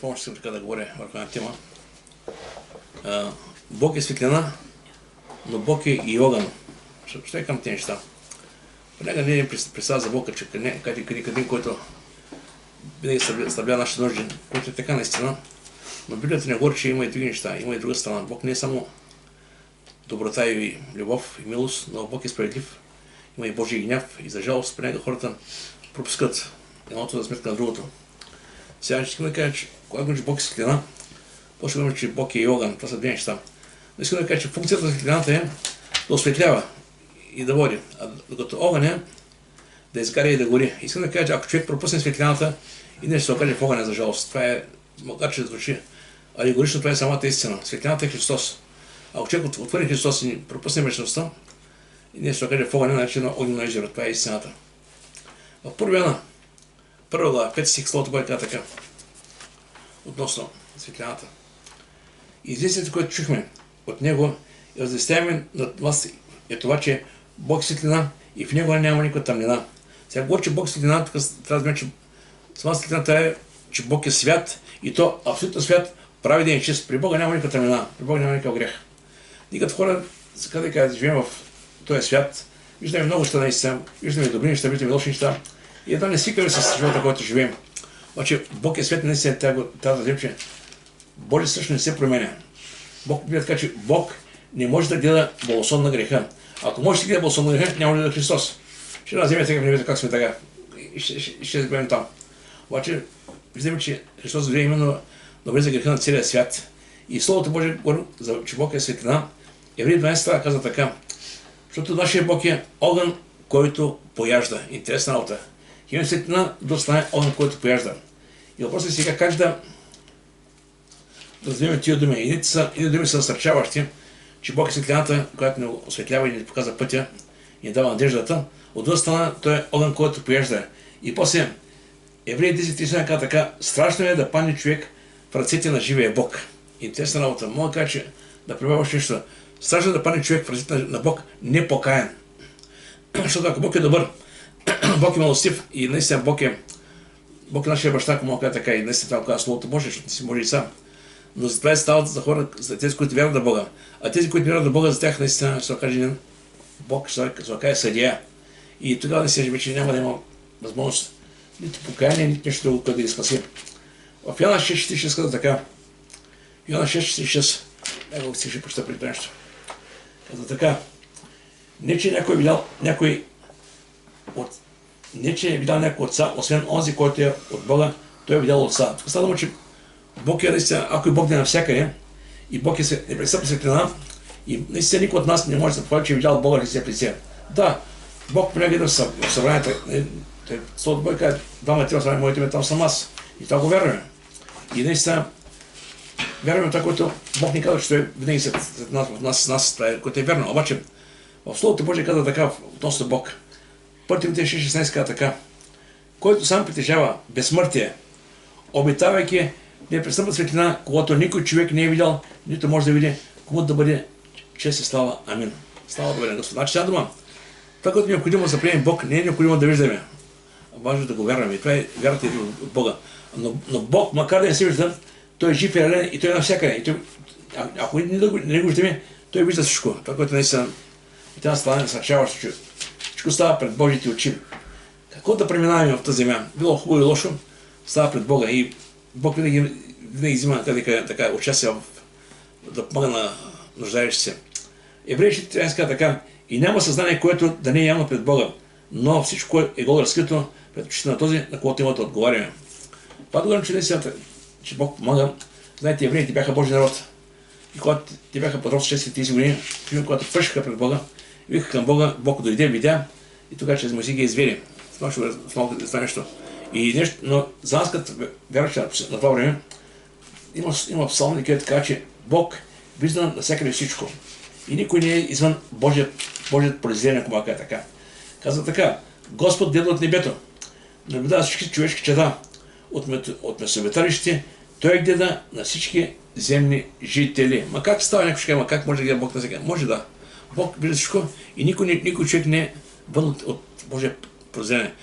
помощ искам така да говоря върху една тема. Бог е светлина, но Бог е и огън. Що е към тези неща? Понякога ние представя за Бога, че къде, който винаги събля нашите нужди, който е така наистина. Но Библията не говори, че има и други неща, има и друга страна. Бог не е само доброта и любов и милост, но Бог е справедлив. Има и Божий гняв и за жалост понякога хората пропускат едното за сметка на другото. Сега искам да кажа, че когато говорим, че Бог е светлина, после говорим, че Бог е и огън. Това са две неща. Но искам да кажа, че функцията на светлината е да осветлява и да води, а докато огън е да изгаря и да гори. Искам да кажа, че ако човек пропусне светлината и не ще се окаже в огъня за жалост, това е, макар че звучи алегорично, това е самата истина. Светлината е Христос. Ако човек отвори Христос и пропусне вечността, и не ще се окаже в огъня, наречено огнено езеро. Това е истината. В първа глава, 5 стих, Словото Божие казва така, относно светлината. Известието, което чухме от него, и възвестяваме над вас е това, че Бог е светлина и в него няма никаква тъмнина. Сега говори, че Бог е светлина, тук трябва да че самата светлината е, че Бог е свят и то абсолютно свят, прави да е чист. При Бога няма никаква тъмнина, при Бога няма никакъв грех. И като хора, сега да кажа, живеем в този свят, виждаме много неща наистина, виждаме добри неща, виждаме лоши неща и едва не свикваме с живота, който живеем. Обаче Бог е свет, наистина трябва да дадем, че Божия също не се променя. Бог би така, че Бог не може да гледа благословен на греха. Ако може да гледа благословен на греха, няма да гледа Христос. Ще раземем сега в небето как сме така. И ще бъдем там. Обаче виждаме, че Христос дойде именно да влезе греха на целия свят. И Словото Божие говори, че Бог е светлина. Евреи 12 казва така. Защото нашия Бог е огън, който пояжда. Интересна работа. Имаме светлина, да стане огън, който пояжда. И въпросът е сега как да развием тия думи. Едните думи са насърчаващи, че Бог е светлината, която ни осветлява и ни показва пътя и ни дава надеждата. От друга страна, той е огън, който пояжда. И после Евреи 10:37 казва така, страшно е да падне човек в ръцете на живия Бог. Интересна работа. Мога да кажа, че да прибавя нещо. Страшно е да падне човек в ръцете на Бог непокаян. Защото ако Бог е добър, Бог е милостив и наистина Бог е нашия баща, ако мога да кажа така, и наистина това казва Словото Божие, защото не си може и сам. Но за това стават за хора, за тези, които вярват на Бога. А тези, които вярват на Бога, за тях наистина ще се окаже Бог, ще се окаже съдия. И тогава наистина вече няма да има възможност нито покаяние, нито нещо друго, което да ги спаси. В Йоанна 6:46 казва така. Йоанна 6:46. Няколко си ще прочета преди нещо. Казва така. Не, че някой е видял някой отца, освен онзи, който е от Бога, той е видял отца. Тук става дума, че Бог е наистина, ако и Бог е навсякъде, и Бог е непрекъснато светлина, и наистина никой от нас не може да похвали, че е видял Бога лице при себе. Да, Бог понякога идва в събранието. Словото Божие казва, двама трима събрани, моите име, там съм аз. И това го вярваме. И наистина вярваме това, което Бог ни казва, че той винаги се в нас, това е, което е вярно. Обаче в Словото Божие казва така относно Бог. 1 Тимотей 6:16 казва така. Който сам притежава безсмъртие, обитавайки непрестъпна светлина, когато никой човек не е видял, нито може да види, кому да бъде чест и слава. Амин. Слава да бъде Господ. Значи сега дума. Това, което е необходимо да приемем Бог, не е необходимо да виждаме. Важно да го вярваме. И това е вярата от Бога. Но Бог, макар да не се вижда, той е жив и реален и той е навсякъде. Ако не го виждаме, той вижда всичко. Това, което наистина и тя стане насърчаващо, че всичко става пред Божите очи. Какво да преминаваме в тази земя? Било хубаво и лошо, става пред Бога. И Бог винаги взима така участие да помага на нуждаещи се. Евреи трябва да кажа така. И няма съзнание, което да не е явно пред Бога, но всичко е голо разкрито пред очите на този, на когото имате отговаряме. Това говорим, че Бог помага. Знаете, евреите бяха Божий народ. И когато те бяха подросли 630 години, когато фършиха пред Бога, викаха към Бога, Бог дойде, видя и тогава чрез Моисей ги извери. Това нещо. И нещо, но за нас, като вярващи на това време, има псалми, където така, че Бог вижда навсякъде всичко. И никой не е извън Божият произведение, ако мога така. Казва така, Господ гледа от небето, наблюдава всички човешки чада от месообиталищите, той гледа на всички земни жители. Ма как става някой ще как може да гледа Бог на сега? Може да. Бог вижда всичко и никой човек не е вън от Божия произведение.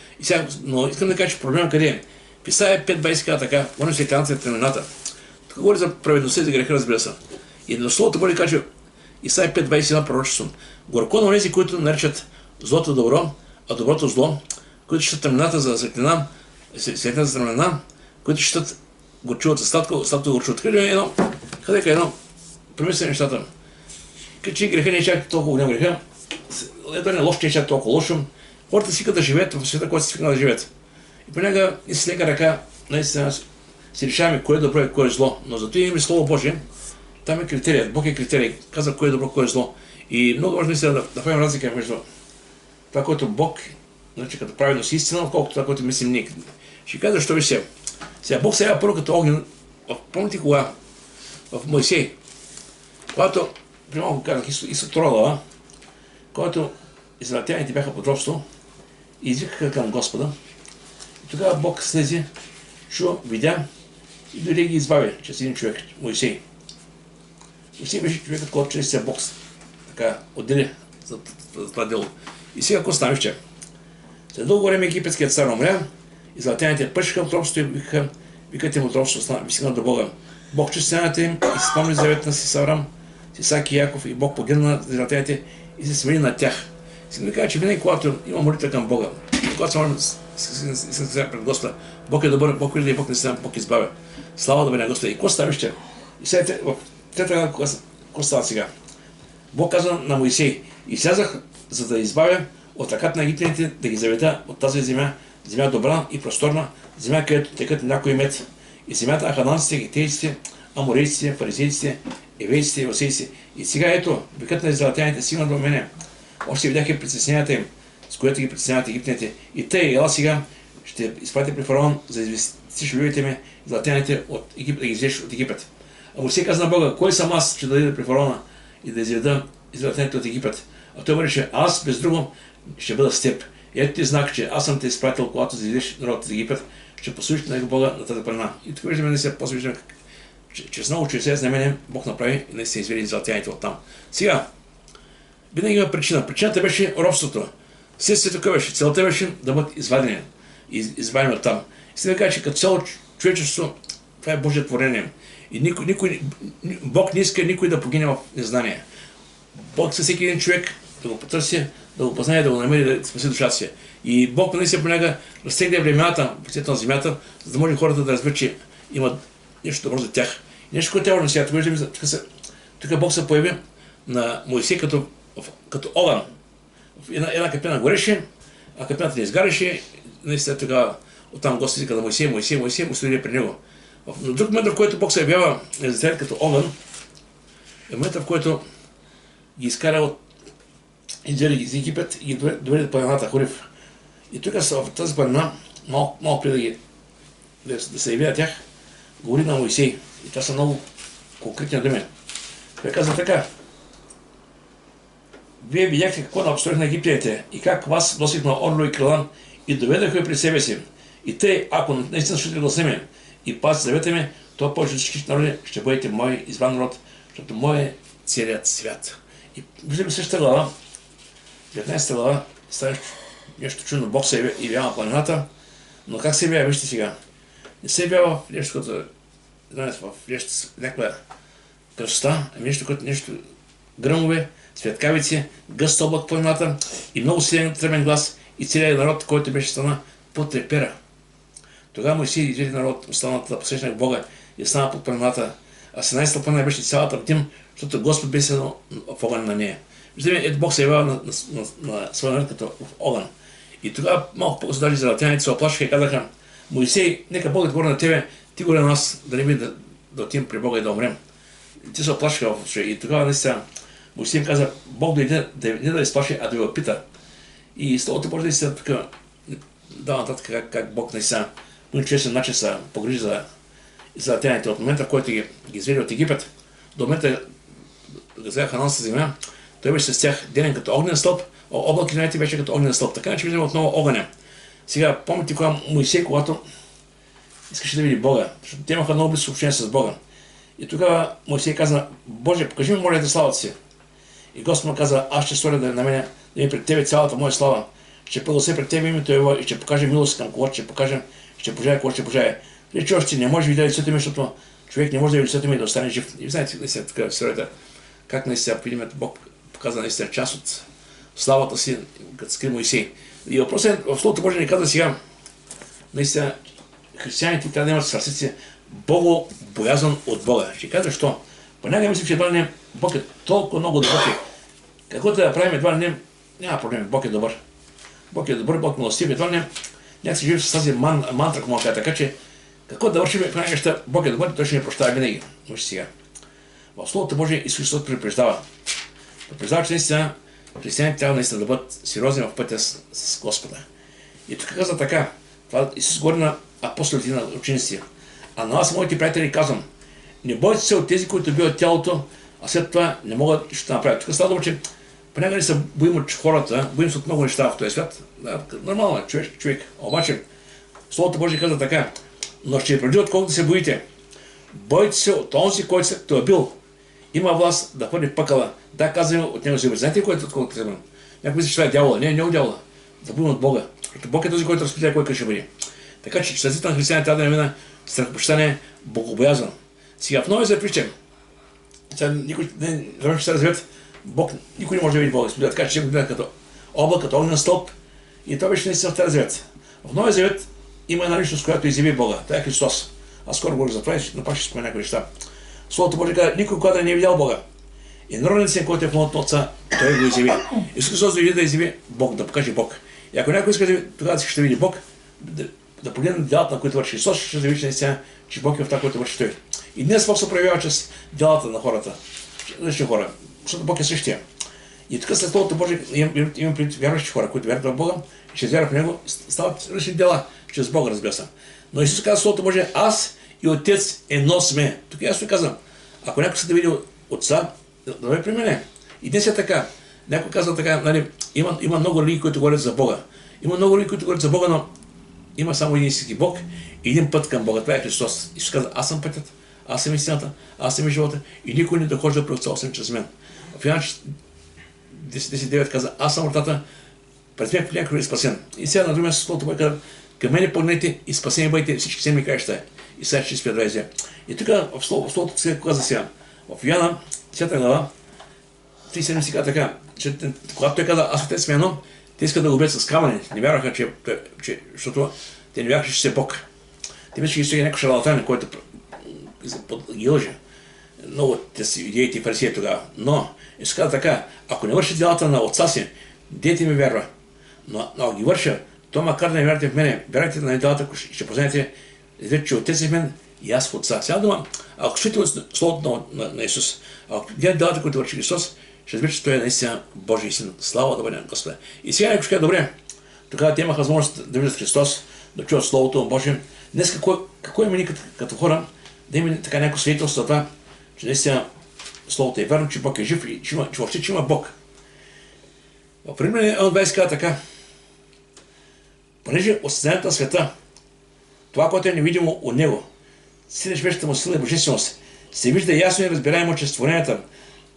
Но искам да кажа, че проблема къде е? В Исаия 5:20 казва така, он се канци в темнината. Тук говори за праведността и за греха, разбира се. И на Словото Божие каже, Исаия 5:21 пророчество. Горко на онези, които наричат злото добро, а доброто зло, които считат тъмнината за светлина, светлина за тъмнина, които считат горчивото сладко, сладко горчивото. Къде едно, премисля нещата. Че греха не е чак толкова голям греха, ето не лошо, не е чак толкова лошо. Хората си да живеят в света, който си свикнал да живеят. И понякога и с лека ръка, наистина си решаваме кое е добро и кое е зло. Но зато имаме Слово Божие, там е критерият, Бог е критерий, казва кое е добро, кое е зло. И много важно наистина да правим разлика между това, което Бог нарича като правилност и истина, отколкото това, което мислим ние. Ще кажа защо ви се. Сега Бог се ява първо като огън. Помните кога? В Моисей. Когато, при малко казах, Исус Трогала, когато израелтяните бяха под робство и извикаха към Господа. И тогава Бог слезе, чу, видя и дори ги избави чрез един човек, Моисей. Моисей беше човекът, който чрез се Бог така отдели за това дело. И сега какво стана вчера? След дълго време египетският цар умря, израелтяните пъшиха от робството и викате им от робството, висигнат до Бога. Бог чу стената им и спомни завета на си Саврам, с Исак и Яков, и Бог погина на израелтяните и се смени на тях. Искам да кажа, че винаги когато има молитва към Бога, когато се молим пред Господа, Бог е добър, Бог види и Бог не се Бог избавя. Слава да бъде на Господа. И какво става вижте? И сега в трета глава, какво става сега? Бог казва на Моисей, излязах, за да избавя от ръката на египтяните, да ги заведа от тази земя, земя добра и просторна, земя, където текат някой мед. И земята на хананците, гитейците, аморейците, фаризейците, евейците, васейците. И сега ето, викът на израелтяните стигна до мене. Още видях и притесненията им, с което ги притесняват египтяните. И тъй, ела сега, ще изпратя при фараон, за да известиш любите ми, израелтяните от Египет, да ги изведеш от Египет. А Моисей каза на Бога, кой съм аз, че да дойда при фараона и да изведа израелтяните от Египет? А той рече, аз без друго ще бъда с теб. И ето ти знак, че аз съм те изпратил, когато заведеш народът от Египет, ще послушаш на него Бога на тази планина. И тук виждаме, не се после виждаме, че много чрез знамение Бог направи и не се изведе израелтяните оттам. Сега, винаги има причина. Причината беше робството. Следствието тук беше, целта беше да бъдат извадени, извадени оттам. И сега да кажа, че като цяло човечество, това е Божие творение. И Бог не иска никой да погине в незнание. Бог иска всеки един човек да го потърси, да го познае, да го намери, да спаси душата си. И Бог не се понякога разтегне времената по цвета на земята, за да може хората да разберат, че имат нещо добро за тях. И нещо, което трябва да сега. Тук Бог се появи на Моисей като огън. Една капена гореше, а капената не изгаряше. Наистина тогава оттам Господ каза Моисей, го стои при него. Но друг момент, в който Бог се явява израелтяните като огън, е момента, в който ги изкара от из Египет и ги доведе до планината Хорив. И тук в тази планина, малко преди да се явя тях, говори на Моисей. И това са много конкретни думи. Той казва така. Вие видяхте какво направих на египтяните и как вас носих на орло и крилан и доведах ви при себе си. И тъй, ако наистина ще гласа ми и пазите завета ми, то повече от всички народи ще бъдете мой избран народ, защото мой е целият свят. И виждаме същата глава, 19 глава, става нещо чудно, Бог се явява на планината, но как се явява, вижте сега. Не се явява в нещо, като някаква красота, нещо, като нещо гръмове, светкавици, гъст облак в планината и много силен тремен глас и целият народ, който беше стана под трепера. Тогава Моисей изведе народ, останалата да посрещна Бога и стана под планината, а 17-та планина беше цялата в дим, защото Господ беше в огън на нея. Виждаме, ето Бог се явява на своя народ като в огън. И тогава малко по-късно даже израелтяните се оплашиха и казаха, Моисей, нека Бог да говори на тебе, ти говори на нас, да не би да отидем при Бога и да умрем. И те се оплашиха и тогава наистина Моисей им каза, Бог дойде не да изплаши, а да ви опита. И Словото Божие наистина тук дава нататък как Бог наистина по честен начин се погрижи за израелтяните от момента, в който ги изведе от Египет, до момента да взеха хананската земя, той беше с тях денен като огнен стълб, а облак и беше като огнен стълб. Така че виждаме отново огъня. Сега, помните кога Моисей, когато искаше да види Бога, защото те имаха много близко общение с Бога. И тогава Моисей каза, Боже, покажи ми молята славата си. И Господ му каза, аз ще сторя да ми пред тебе цялата моя слава, ще прогласи пред тебе името Его и ще покаже милост към когото ще покаже, ще пожелая кого ще пожелая. Рече още не може да видя лицето ми, защото човек не може да види лицето ми и да остане жив. И знаете, наистина така историята, как наистина видим, Бог показа наистина част от славата си, като скри Моисей. И въпросът е, в Словото Божие ни каза сега, наистина, християните трябва да имат в сърцето си богобоязан от Бога. Ще кажа защо? Понякога мислим, че едва не Бог е толкова много добър, че каквото да правим, едва не няма проблем. Бог е добър. Бог е добър, Бог милостив, едва не някак си живим с тази мантра, ако мога така, че какво да вършим, понякога Бог е добър, той ще ни прощава винаги. Виж сега. В Словото Божие Исус Христос предупреждава. Предупреждава, че наистина християните трябва наистина да бъдат сериозни в пътя с Господа. И тук каза така, това Исус говори на апостолите и на учениците. А на аз, моите приятели, казвам, не бойте се от тези, които бият тялото, а след това не могат нищо да направят. Тук става дума, че понякога не се боим от хората, боим се от много неща в този свят. Да, нормално е, човек. Обаче, Словото Божие каза така, но ще преди отколкото се боите. Бойте се от онзи, който е бил. Има власт да хвърли пъкъла. Да, казваме от него си. Знаете ли кой е отколкото се боим? Някой мисли, че това е дявола. Не от дявола. Да боим от Бога. Защото Бог е този, който разпитава кой ще бъде. Така че сърцето на християните трябва да намина страхопочитание, богобоязан. Сега в Новия Завет вижте, никой не се развиват, Бог, никой не може да види Бога. Така че го гледа като облак, като огнен стълб. И това беше наистина в Стария Завет. В Новия Завет има една личност, която изяви Бога. Това е Христос. Аз скоро говорих за това и напак ще спомена някои неща. Словото Божие казва, никой, когато не е видял Бога. И народният син, който е в лоното на Отца, той го изяви. Исус Христос дойде да изяви Бог, да покаже Бог. И ако някой иска тогава ще види Бог, да погледне делата, на които върши Христос, ще да види наистина, че Бог е в това, което върши Той. И днес Бог се проявява чрез делата на хората. Различни хора. Защото Бог е същия. И тук след Словото Божие имам предвид вярващи хора, които вярват в Бога и ще вярват в Него, стават различни дела чрез Бога, разбира се. Но Исус казва в Словото Божие, аз и Отец едно сме. Тук аз ви казвам, ако някой се да види Отца, да ме при мене. И днес е така. Някой казва така, нали, има много религии, които говорят за Бога. Има много религии, които говорят за Бога, но има само един истински Бог и един път към Бога. Това е Христос. Исус казва, аз съм пътят, аз съм истината, аз съм и живота и никой не дохожда при Отца, освен чрез мен. В Йоан 10:9 каза, аз съм вратата, през мен някой е спасен. И сега на другия Словото Божие казва, към мене погледнете и спасени бъдете всички седми краища. И сега ще спя 20. И тук в Словото сега каза сега, в Йоанна 10 глава, 37 си каза така, че когато той каза, аз Отец сме едно, те искат да го бият с камъни. Не вярваха, защото те не вярваха, че ще е Бог. Те мисля, че стои някой шарлатан, който ги лъже. Много те си идеите и фарисеи тогава. Но, Исус каза така, ако не върши делата на Отца си, дете ми вярва. Но ако ги върша, то макар да не вярвате в мене, вярвайте на делата, ще познаете, че Отец е в мен и аз в Отца. Сега дума, ако чуете Словото на Исус, ако гледате делата, които върши Христос, ще разбира, че той е наистина Божий син. Слава да бъде на Господа. И сега някой ще каже, добре, тогава те имаха възможност да видят Христос, да чуят Словото на Божие. Днес какво има ние като хора, да има така някакво свидетелство за това, че наистина Словото е вярно, че Бог е жив и че въобще че има Бог. В Римляни 1:20 казва така, понеже от съзнанието на света, това, което е невидимо от него, силиш вечната му сила и божественост, се вижда ясно и разбираемо чрез творенията,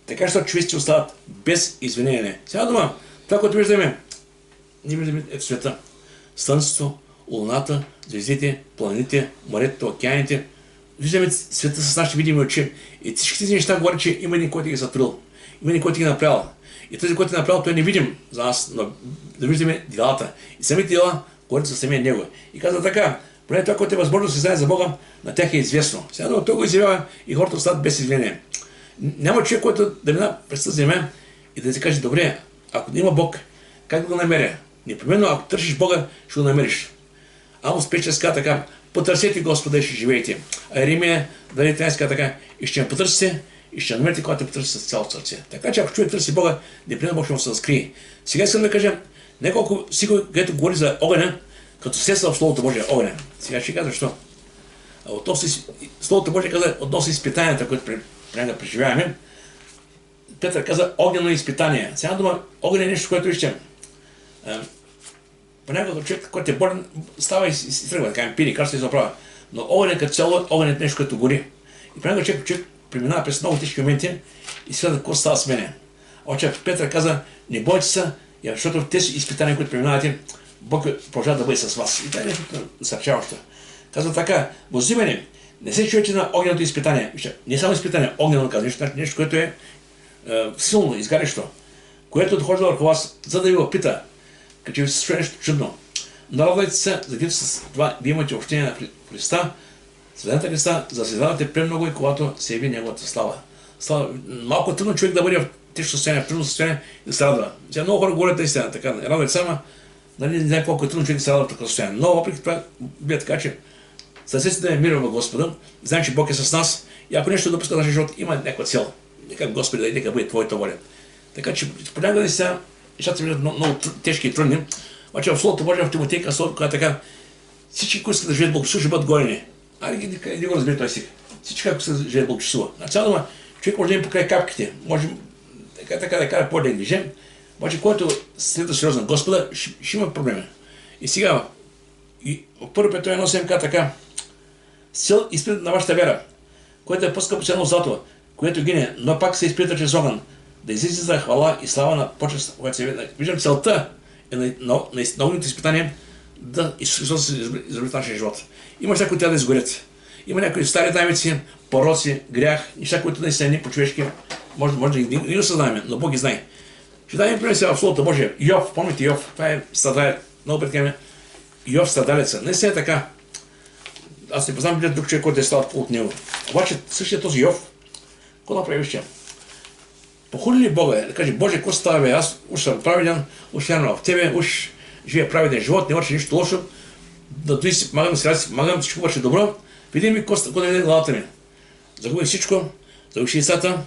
така че човеците остават без извинение. Сега дума, това, което виждаме, ние виждаме ето света. Слънцето, луната, звездите, планините, морето, океаните. Виждаме света с нашите видими очи. И всички тези неща говорят, че има един, който ги е сътворил. Има един, който ги е направил. И този, който е направил, той не видим за нас, но да виждаме делата. И самите дела говорят за самия него. И казва така, поне това, което е възможно да се знае за Бога, на тях е известно. Сега но той го изявява и хората остават без извинение. Няма човек, който да мина през тази земя и да си каже, добре, ако има Бог, как да го намеря? Непременно, ако търсиш Бога, ще го намериш. Амос 5:6 казва така, потърсете Господа и ще живеете. А Еремия 2:13 казва така, и ще ме потърсите и ще намерите, когато те потърсите с цялото сърце. Така че ако човек търси Бога, непременно Бог ще му се разкрие. Сега искам да кажа, неколко сигурно, където говори за огъня, като сесла в Словото Божие огъня. Сега ще кажа защо. Словото Божие каза относно изпитанията, които да преживяваме. Петър каза огнено изпитание. Сега дума, огън е нещо, което вижте. Понякога човек, който е болен, става и тръгва, така пили, карта и заправя. Но огън е като цяло, огън е нещо, което гори. И понякога човек преминава през много тежки моменти и сега какво става с мене. Обаче Петър каза, не бойте се, Защото тези изпитания, които преминавате, Бог продължава да бъде с вас. И това е нещо насърчаващо. Казва така, возимане, не се чуете на огненото изпитание. Не само изпитание, огнено казва, нещо, което е силно, изгарящо, което дохожда върху вас, за да ви опита, като че ви се случва нещо чудно. Нарадвайте се, за да с това ви имате общение на Христа, Святата Христа, за да се задавате премного и когато се яви Неговата слава. Малко трудно човек да бъде в тежко състояние, в трудно състояние и да се радва. Сега много хора говорят истина, така, радвайте сама, нали, не знае колко е трудно човек да се радва в такова състояние. Но въпреки това, бие така, че съседите да е мир в Господа, знаем, че Бог е с нас и ако нещо допуска в нашия живот, има някаква цел. Нека Господи да и нека бъде Твоята воля. Така че понякога сега нещата се виждат много тежки и трудни, обаче в Словото Божие в Тимотейка, Словото казва така, всички, които искат да живеят Богослужи, бъдат горени. Не го разбира той стих. Всички, ако се живеят Богослужува. На цяла дума, човек може да им покрай капките, може така да кара по-неглижен, обаче който следва сериозно Господа, ще има проблеми. И сега, първо Петро 1.7 казва така, сил изпит на вашата вера, което е по-скъпо ценно злато, което гине, но пак се изпита чрез огън, да излиза за хвала и слава на почест, която се види. Виждам, целта е на огнените изпитания да Исус се изрази в нашия живот. Има неща, които трябва да изгорят. Има някои стари навици, пороци, грях, неща, които наистина не по-човешки, може да ги осъзнаем, но Бог ги знае. Ще дадем пример сега в Словото Божие. Йов, помните Йов, това е страдалец, много предкеме. Йов страдалеца. Не се е така. Аз не познавам друг човек, който е стал от него. Обаче същия този Йов, какво направи вижте? Похули ли Бога? Да каже, Боже, какво става бе? Аз уж съм праведен, уж вярвам в Тебе, уж живея праведен живот, не върши нищо лошо, да той си помагам, всичко върши добро. Види ми какво да види главата ми. Загубих всичко, загубих децата,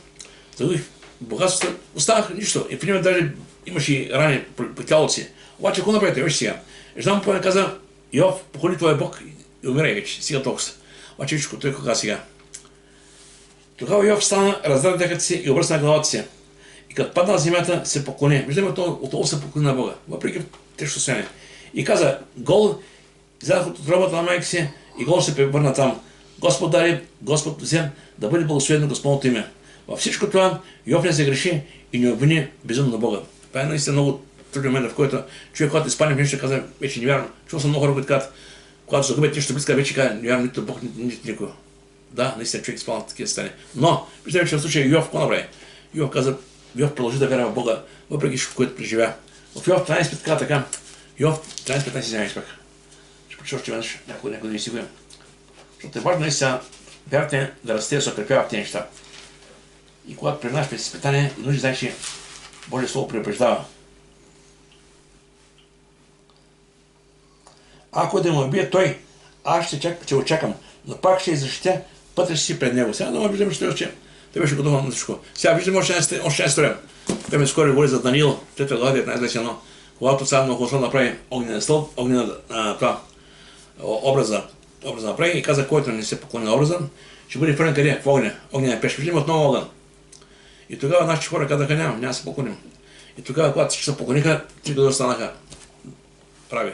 загубих богатството, останах нищо. И в един даже имаше рани по тялото си. Обаче, какво направите? Виж сега. Жена му каза, Йов, похули твоя Бог и умирай вече, сега толкова. Обаче всичко, той кога сега. Тогава Йов стана, раздаде дъхата си и обръсна главата си. И като падна на земята, се поклони. Виждаме, отново се поклони на Бога, въпреки тежко състояние. И каза, гол, излязах от отробата на майка си и гол се превърна там. Господ даде, Господ взем, да бъде благословено Господното име. Във всичко това Йов не се греши и не обвини безумно на Бога. Това е наистина много труден момент, в който човек, когато изпадне в нещо, казва, вече не вярвам. Чул съм много хора, които казват, когато загубят нещо близка, вече казва, не вярвам нито Бог, нито никога. Да, наистина човек изпадна в такива състояния. Но, виждаме, че в случая Йов, какво направи? Йов каза, Йов продължи да вярва в Бога, въпреки всичко, което преживя. В Йов 13 каза така, Йов 13-15 си изпах. Ще почуш, че веднъж някой да ви сигурен. Защото е важно наистина вярата да расте, да се укрепява в тези неща. И когато преминаваш през изпитание, и нужда знаеш, че Божие Слово предупреждава. Ако да му убие той, аз ще го чакам, но пак ще защитя пътя си пред него. Сега да виждаме, че той беше готов на всичко. Сега виждаме още една история. Той ме скоро говори за Даниил, 3 глава 19-21, когато цар Навуходоносор направи огнен стълб, образа направи и каза, който не се поклони на образа, ще бъде хвърлен къде? В огня. Огнен пеш. Виждаме отново огън. И тогава нашите хора казаха, няма да се поклоним. И тогава, когато всички се поклониха, 3 години станаха прави.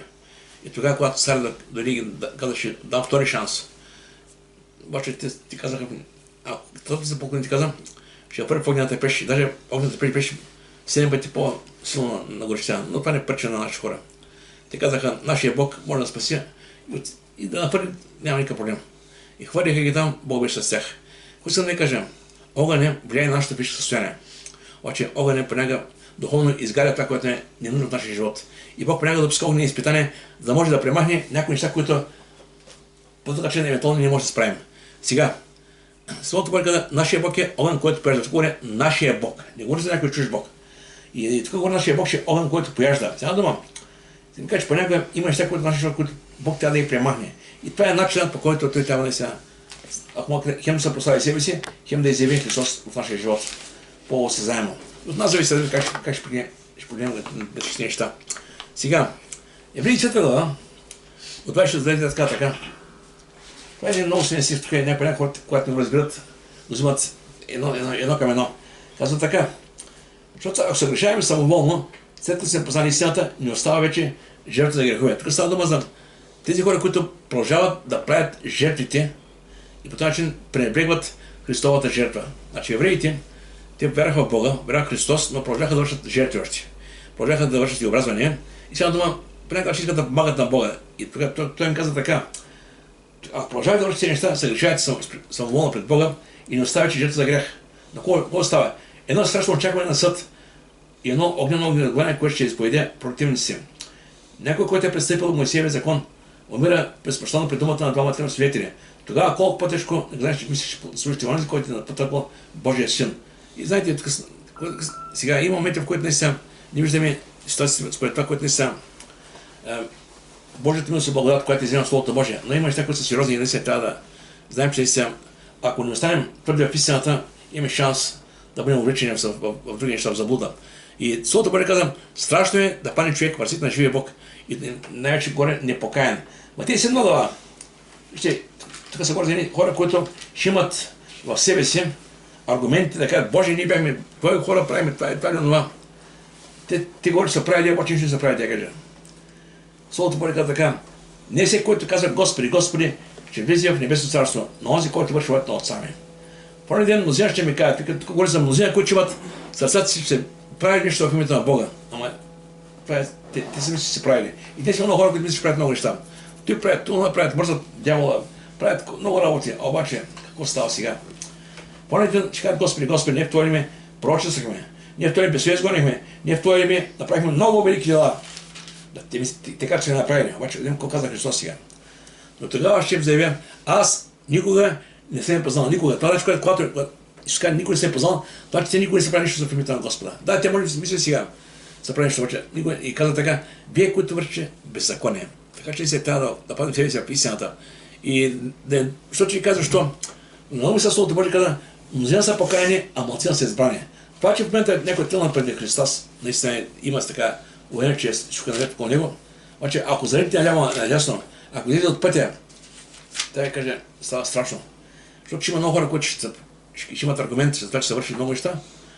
И тогава, когато цар дори казаше, дам втори шанс. Обаче ти казаха, когато се поклони, ти каза, ще хвърля в огнената пеш. Даже огнената пеш беше 7 пъти по-силно на горещина. Но това не пречи на нашите хора. Те казаха, нашия Бог може да спаси и да напърли, няма никакъв проблем. И хвърлиха ги там, Бог беше с тях. Какво искам да ви кажа? Огън влияе на нашето физическо състояние. Обаче огън понякога духовно изгаря това, което е ненужно в нашия живот. И Бог понякога допуска огнени изпитания, за да може да премахне някои неща, които по този начин евентуално не може да справим. Сега, Словото Божие каза, нашия Бог е огън, който пояжда. Тук говоря нашия Бог. Не говори за някой чуж Бог. И тук говоря нашия Бог, че е огън, който пояжда. Сега дума. Ти ми кажа, че понякога има неща, които нашия живот, които Бог трябва да ги премахне. И това е начинът, по който той трябва да се хем да се прослави себе си, хем да изяви Христос в нашия живот. По-осезаемо. От нас зависи как ще погледнем всички неща. Сега, Евреи 4 глава, от 26 така. Това е един много силен стих, тук е някои хората, когато не го разбират, го взимат едно към едно. Казва така, защото ако се грешаваме самоволно, след като сме познали истината, не остава вече жертва за грехове. Тук става дума за тези хора, които продължават да правят жертвите и по този начин пренебрегват Христовата жертва. Значи евреите, те вярваха в Бога, вярваха в Христос, но продължаха да вършат жертви още. продължаха да вършат и образване. И сега дума, понякога ще искат да помагат на Бога. И тогава той им каза така: ако продължавате да вършите тези неща, съгрешавате самоволно пред Бога и не оставяте жертва за грях. На какво става? Едно страшно очакване на съд и едно огнено гледане, което ще изповеде противници си. Някой, който е престъпил Моисеевия закон, умира безпощадно при думата на двама-трима свидетели. Тогава колко по-тежко, знаеш, че мислиш, слушате онзи, който е потърпал Божия син. И знаете, сега има моменти, в които не виждаме ситуацията според това, което не са Божията милост и благодат, която иззема Словото Божие. Но има неща, които са сериозни и не се трябва да знаем, че ако не останем твърде в истината, имаме шанс да бъдем увлечени в други неща, в заблуда. И Словото Божие казва, страшно е да падне човек в ръцете на живия Бог и най-вече горе непокаян. Матей 7 глава. Вижте, тук са горе хора, които ще имат в себе си аргументи да кажат: Боже, ние бяхме, твои хора правим това и това. Те говорят, че са правили, обаче нищо не са правили, тя каже. Словото Божие казва така: не всеки, който казва Господи, Господи, ще влезе в небесното царство, но онзи, който върши волята на Отца ми. Първи ден мнозина ще ми кажат, тук говори за мнозина, които имат сърцата си, че правили нещо в името на Бога. Ама те сами си се правили. И те са много хора, които мислят, че правят много неща. Той правят, това правят, бързат дявола, правят много работи. А обаче, какво става сега? Първи ден ще кажат: Господи, Господи, не в Твое име пророчествахме, не в Твое име безсовестно гонихме, не в Твое име направихме много велики дела. Те казват, че не направили, обаче видим какво каза Христос сега. Но тогава ще заявя: аз никога не съм познал, никога. Това значи, когато Исус казва, никога не съм познал, това, че те никога не са правили нищо за името на Господа. Да, те може да си мислят сега, са правили нищо, обаче никога. И казва така: вие, които вършите беззаконие. Така че се трябва да паднем себе си в истината. И защото ви казва, що много ми се Словото Божие казва: мнозина са покаяни, а малцина са избрани. Това, че в момента някой тълна преди Христос, наистина има така уверен, че ще навет около него. Обаче, ако залетите наляво надясно, ако идете от пътя, да каже, става страшно. Защото ще има много хора, които ще имат аргументи за това, че са вършили много неща,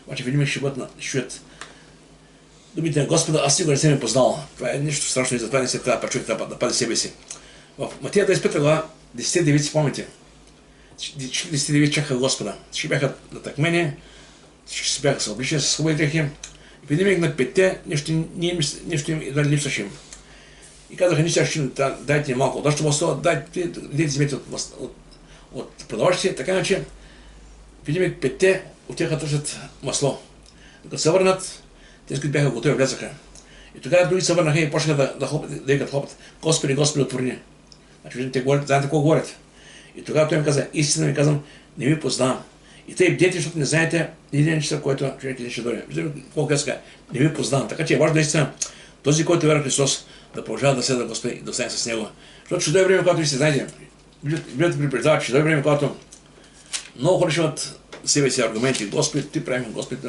обаче видимо ще чуят думите на Господа: аз сигурно не съм ми познал. Това е нещо страшно и затова не се трябва човек да паде себе си. В Матия 25 глава, 10 девици, помните, 10 девици чакаха Господа. Всички бяха натъкмени, всички се бяха съобличени с хубави дрехи. И видим на петте, нещо им едва липсваше им. И казаха: ние ще дайте малко от нашето масло, дайте вземете от продавачите, така иначе видим петте отиха търсят масло. Докато се върнат, тези, които бяха готови, влезаха. И тогава други се върнаха и почнаха да викат хлопът: Господи, Господи, отвори. Значи, те говорят, знаете какво говорят. И тогава той им каза: истина ви казвам, не ви познавам. И те бдете, защото не знаете един неща, който човек не ще дойде. Виждате какво казва: не ви познавам. Така че е важно наистина този, който вярва в Христос, да продължава да следва Господи и да остане с Него. Защото ще дойде време, когато ви се знаете. Библията предупреждава, че ще дойде време, когато много хора ще имат себе си аргументи: Господи, ти правим, Господи.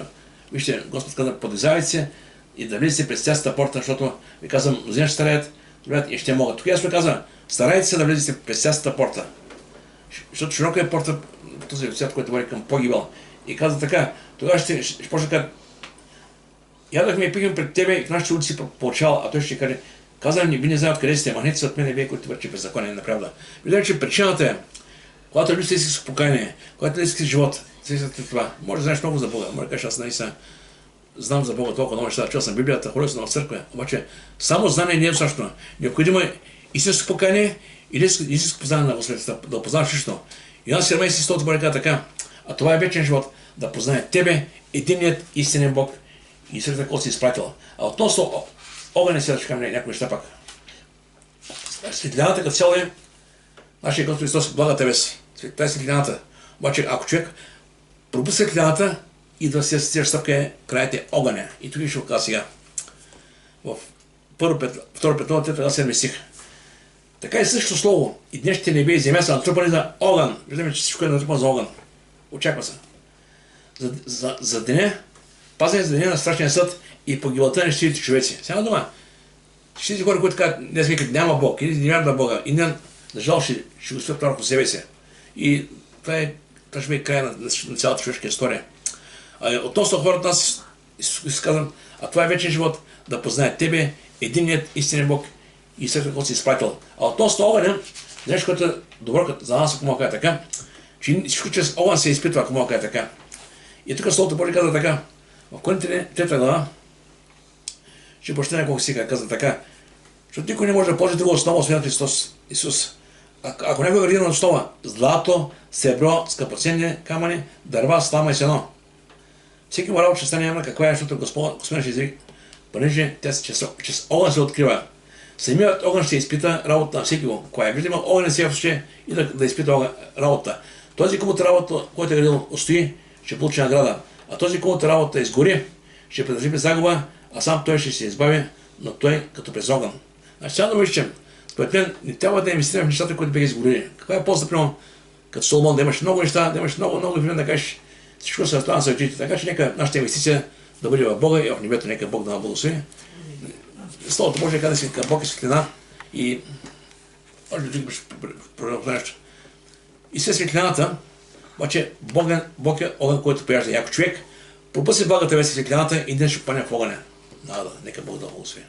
Вижте, Господ каза: подвизавайте се и да влезете през тясната порта, защото ви казвам, мнозина ще стараят и ще могат. Тук ясно казва: старайте се да влезете през тясната порта. Защото широка е порта, този свят, който води към погибел. И каза така: тогава ще почне да кажа: ядахме и пихме пред тебе и в нашите улици получава, а той ще каже: казвам ни, ви не знаят къде сте, махнете се от мене, вие, които вършите беззаконие на правда. Виждате, че причината е, когато липсва истинско покаяние, когато истински живот, това, може да знаеш много за Бога, може да кажеш: аз наистина знам за Бога толкова много неща, чул съм Библията, ходил съм в църква, обаче само знание не е достатъчно. Необходимо е истинско покаяние или истинско познание на Господа, да опознаваш всичко. И аз се ремеси с Словото Божие така: а това е вечен живот, да познае тебе, единият истинен Бог и сред който си изпратил. А относно огъня сега ще кажем някои неща пак. Светлината като цяло е нашия Господ Христос, благата вест. Това е светлината. Обаче ако човек проби светлината, идва следващата стъпка, краят е огъня. И тук ще го кажа сега. В 2 Петрова 3:7 стих. Така и същото слово: и днешните небе и земя са натрупани за огън. Виждаме, че всичко е натрупано за огън. Очаква се. За деня, пазене за деня на страшния съд и погибелта на нещивите човеци. Сега дума, всички хора, които казват, днес викат: няма Бог, или не вярват на Бога, и не жал ще го стоят върху себе си. И това е края на цялата човешка история. Относно хората, аз казвам: а това е вечен живот, да познае тебе, единият истинен Бог и след който си изпратил. А относно огъня, нещо, което е добро за нас, ако мога да кажа така, че всичко чрез огън се изпитва, ако мога да кажа така. И тук Словото Божие казва така, в Коринтяни 3 глава, ще почне няколко сега каза така, защото никой не може да положи друга основа, освен Христос, Исус. Ако някой гради на основа злато, сребро, скъпоценни камъни, дърва, слама и сено, всеки му работа ще стане явна каква е, защото Господь ще изреди, понеже тя чрез огън се открива. Самият огън ще изпита работа на всеки го. Кой е видимо, огън се ще и да изпита работа. Този, комуто работа, който е градил, устои, ще получи награда. А този, комуто работа изгори, ще предържи загуба, а сам той ще се избави, но той като през огън. Значи сега да виждам, според мен не трябва да инвестираме в нещата, които бяха изгорили. Каква е полза, примерно, като Соломон, да имаш много неща, да имаш много време да кажеш всичко се остава за очите. Така че нека нашата инвестиция да бъде в Бога и в небето, нека Бог да на благослови. Словото може да се към Бог и светлина и може да продължи нещо. И след светлината, обаче Бог е огън, който прияжда. И ако човек пропусне благата вест и светлината, един ще падне в огъня. Нека Бог да благослови.